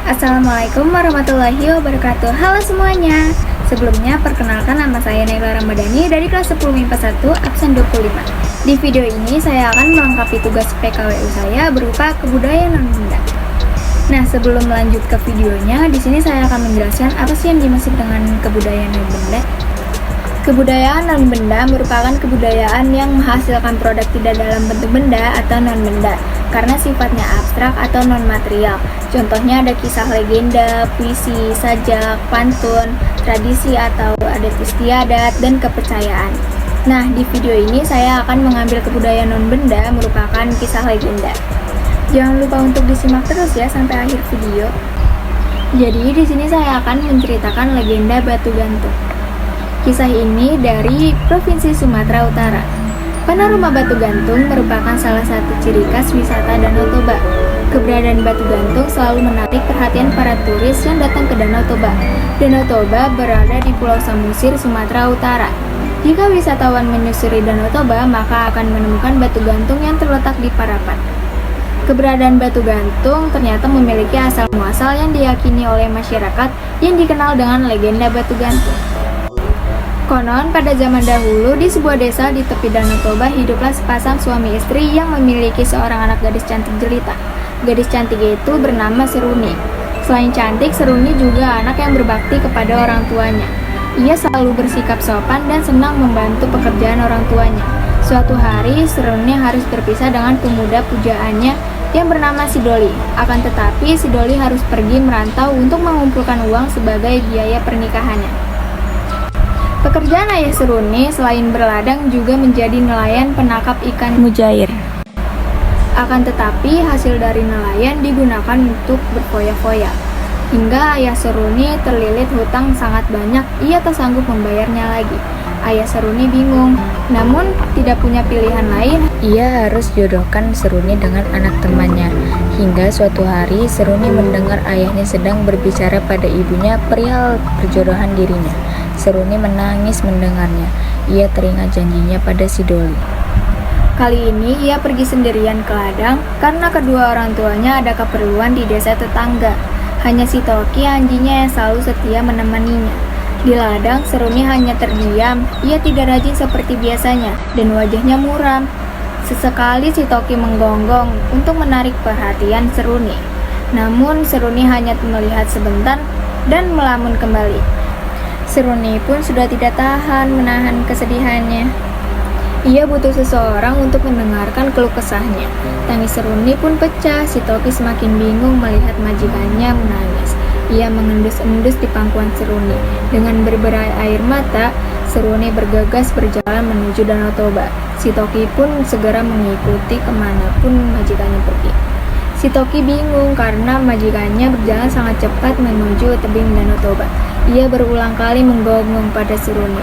Assalamualaikum warahmatullahi wabarakatuh. Halo semuanya. Sebelumnya perkenalkan, nama saya Naila Ramadhani dari kelas 10 MIPA 1 absen 25. Di video ini saya akan melengkapi tugas PKWU saya berupa kebudayaan non-benda. Nah, sebelum melanjut ke videonya, di sini saya akan menjelaskan apa sih yang dimaksud dengan kebudayaan non-benda. Kebudayaan non-benda merupakan kebudayaan yang menghasilkan produk tidak dalam bentuk benda atau non-benda karena sifatnya abstrak atau non-material. Contohnya ada kisah legenda, puisi, sajak, pantun, tradisi atau adat istiadat, dan kepercayaan. Nah, di video ini saya akan mengambil kebudayaan non-benda merupakan kisah legenda. Jangan lupa untuk disimak terus ya sampai akhir video. Jadi di sini saya akan menceritakan legenda Batu Gantung. Kisah ini dari Provinsi Sumatera Utara. Panorama Batu Gantung merupakan salah satu ciri khas wisata Danau Toba. Keberadaan Batu Gantung selalu menarik perhatian para turis yang datang ke Danau Toba. Danau Toba berada di Pulau Samosir, Sumatera Utara. Jika wisatawan menyusuri Danau Toba, maka akan menemukan Batu Gantung yang terletak di Parapat. Keberadaan Batu Gantung ternyata memiliki asal-muasal yang diyakini oleh masyarakat yang dikenal dengan legenda Batu Gantung. Konon, pada zaman dahulu di sebuah desa di tepi Danau Toba hiduplah sepasang suami istri yang memiliki seorang anak gadis cantik jelita. Gadis cantik itu bernama Seruni. Selain cantik, Seruni juga anak yang berbakti kepada orang tuanya. Ia selalu bersikap sopan dan senang membantu pekerjaan orang tuanya. Suatu hari, Seruni harus berpisah dengan pemuda pujaannya yang bernama Sidoli. Akan tetapi, Sidoli harus pergi merantau untuk mengumpulkan uang sebagai biaya pernikahannya. Pekerjaan ayah Seruni selain berladang juga menjadi nelayan penangkap ikan mujair. Akan tetapi hasil dari nelayan digunakan untuk berfoya-foya. Hingga ayah Seruni terlilit hutang sangat banyak, ia tak sanggup membayarnya lagi. Ayah Seruni bingung, namun tidak punya pilihan lain. Ia harus jodohkan Seruni dengan anak temannya. Hingga suatu hari Seruni mendengar ayahnya sedang berbicara pada ibunya perihal perjodohan dirinya. Seruni menangis mendengarnya. Ia teringat janjinya pada Sidoli. Kali ini ia pergi sendirian ke ladang karena kedua orang tuanya ada keperluan di desa tetangga. Hanya si Toki anjingnya yang selalu setia menemaninya. Di ladang, Seruni hanya terdiam. Ia tidak rajin seperti biasanya dan wajahnya muram. Sesekali si Toki menggonggong untuk menarik perhatian Seruni. Namun Seruni hanya melihat sebentar dan melamun kembali. Seruni pun sudah tidak tahan menahan kesedihannya. Ia butuh seseorang untuk mendengarkan keluh kesahnya. Tangis Seruni pun pecah. Si Toki semakin bingung melihat majikannya menangis. Ia mengendus-endus di pangkuan Seruni. Dengan berberai air mata, Seruni bergegas berjalan menuju Danau Toba. Si Toki pun segera mengikuti kemanapun majikannya pergi. Si Toki bingung karena majikannya berjalan sangat cepat menuju tebing Danau Toba. Ia berulang kali menggonggong pada Seruni.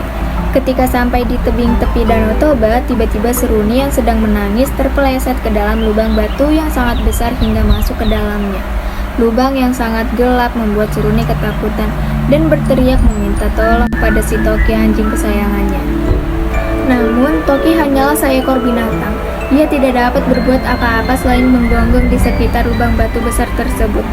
Ketika sampai di tebing tepi Danau Toba, tiba-tiba Seruni yang sedang menangis terpeleset ke dalam lubang batu yang sangat besar hingga masuk ke dalamnya. Lubang yang sangat gelap membuat Seruni ketakutan dan berteriak meminta tolong pada si Toki anjing kesayangannya. Namun, Toki hanyalah seekor binatang. Ia tidak dapat berbuat apa-apa selain menggonggong di sekitar lubang batu besar tersebut.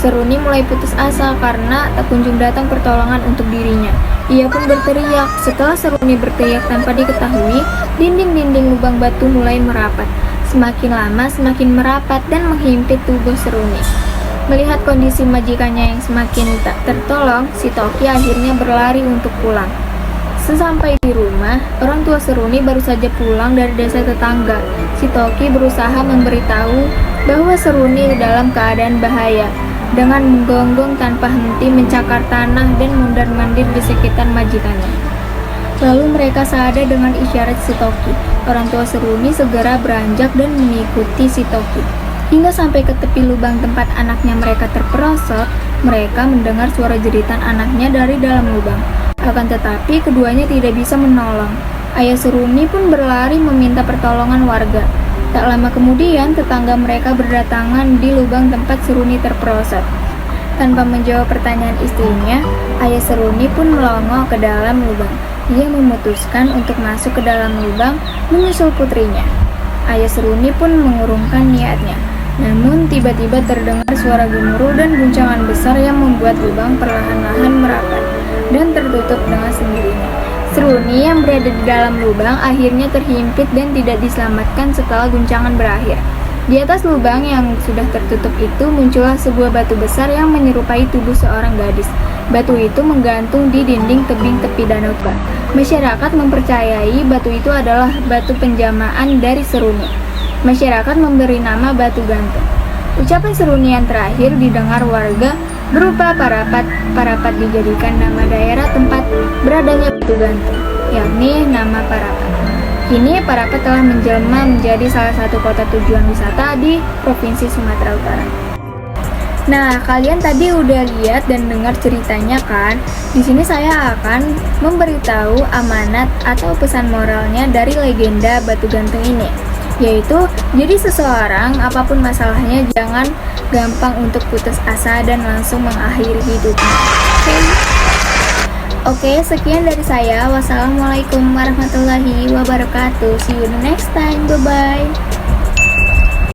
Seruni mulai putus asa karena tak kunjung datang pertolongan untuk dirinya. Ia pun berteriak. Setelah Seruni berteriak tanpa diketahui, dinding-dinding lubang batu mulai merapat. Semakin lama semakin merapat dan menghimpit tubuh Seruni. Melihat kondisi majikannya yang semakin tak tertolong, si Toki akhirnya berlari untuk pulang. Sesampai di rumah, orang tua Seruni baru saja pulang dari desa tetangga. Si Toki berusaha memberitahu bahwa Seruni dalam keadaan bahaya. Dengan menggonggong tanpa henti mencakar tanah dan mondar-mandir di sekitar majikannya. Lalu mereka sadar dengan isyarat si Toki. Orang tua Seruni segera beranjak dan mengikuti si Toki. Hingga sampai ke tepi lubang tempat anaknya mereka terperosok, mereka mendengar suara jeritan anaknya dari dalam lubang. Akan tetapi keduanya tidak bisa menolong. Ayah Seruni pun berlari meminta pertolongan warga. Tak lama kemudian, tetangga mereka berdatangan di lubang tempat Seruni terperosok. Tanpa menjawab pertanyaan istrinya, ayah Seruni pun melongo ke dalam lubang. Ia memutuskan untuk masuk ke dalam lubang menyusul putrinya. Ayah Seruni pun mengurungkan niatnya. Namun tiba-tiba terdengar suara gemuruh dan guncangan besar yang membuat lubang perlahan-lahan merapat dan tertutup dengan sendirinya. Seruni yang berada di dalam lubang akhirnya terhimpit dan tidak diselamatkan setelah guncangan berakhir. Di atas lubang yang sudah tertutup itu muncullah sebuah batu besar yang menyerupai tubuh seorang gadis. Batu itu menggantung di dinding tebing tepi danau Toba. Masyarakat mempercayai batu itu adalah batu penjamaan dari Seruni. Masyarakat memberi nama Batu Gantung. Ucapan Seruni yang terakhir didengar warga berupa Parapat. Parapat dijadikan nama daerah tempat beradanya Batu Gantung, yakni nama Parapat. Kini Parapat telah menjelma menjadi salah satu kota tujuan wisata di Provinsi Sumatera Utara. Nah, kalian tadi udah lihat dan dengar ceritanya kan? Di sini saya akan memberitahu amanat atau pesan moralnya dari legenda Batu Gantung ini, yaitu jadi seseorang apapun masalahnya jangan gampang untuk putus asa dan langsung mengakhiri hidupnya. Oke, sekian dari saya. Wassalamualaikum warahmatullahi wabarakatuh. See you next time. Bye bye.